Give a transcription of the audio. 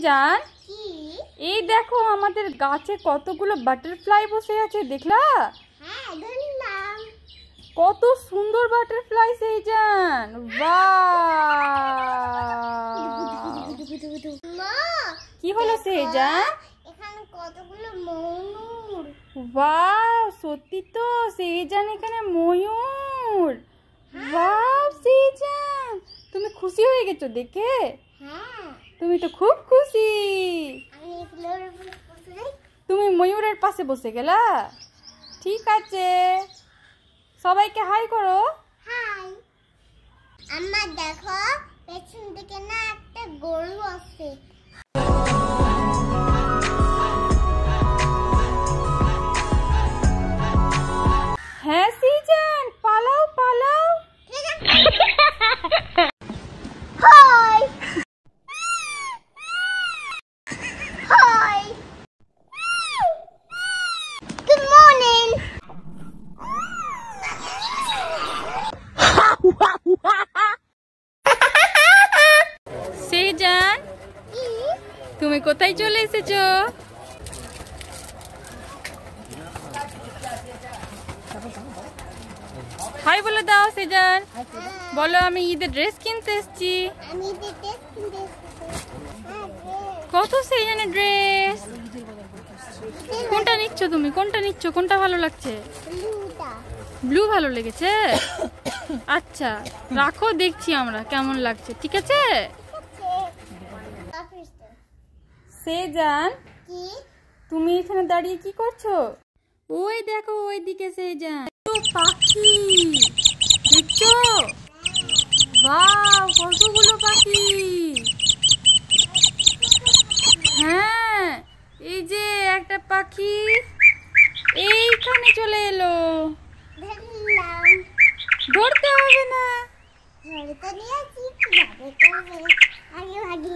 সেজান, এই দেখো আমাদের গাছে কতগুলো বাটারফ্লাই বসে আছে, দেখলা? কত সুন্দর বাটারফ্লাই সেজান। কি হলো সেজান? এখানে কতগুলো ময়ূর। ওয়াও, সত্যি তো সেজান, এখানে ময়ূর। ওয়াও সেজান, তুমি খুশি হয়ে গেছো দেখে? তুমি তো খুব খুশি। তুমি ময়ূরের পাশে বসে গেলা? ঠিক আছে, সবাইকে হাই করো। হাই। আমার দেখো পেছন দিকে না একটা গরু আছে। হ্যাঁ সেজান, পালাও পালাও। High high, good morning. Shezan, তুমি কোথায় চলে এসেছো? হাই বলে দাও সেজান। বলো আমি ঈদের ড্রেস কিনতে এসেছি। কত সেজানের ড্রেস? কোনটা নিচ্ছ তুমি? কোনটা নিচ্ছ? কোনটা ভালো লাগছে? ব্লু ভালো লেগেছে? আচ্ছা রাখো, দেখছি আমরা কেমন লাগছে। ঠিক আছে সেজান, তুমি এখানে দাঁড়িয়ে কি করছো? ওই দেখো ওইদিকে সেজান, পাখি দেখছো? বাহ, কতগুলো পাখি। হ্যাঁ, এই যে একটা পাখি এইখানে চলে এলো। ধরতে হবে না। ধরতে নিয়ে কি ভাবে করবে? আগে ভাগি।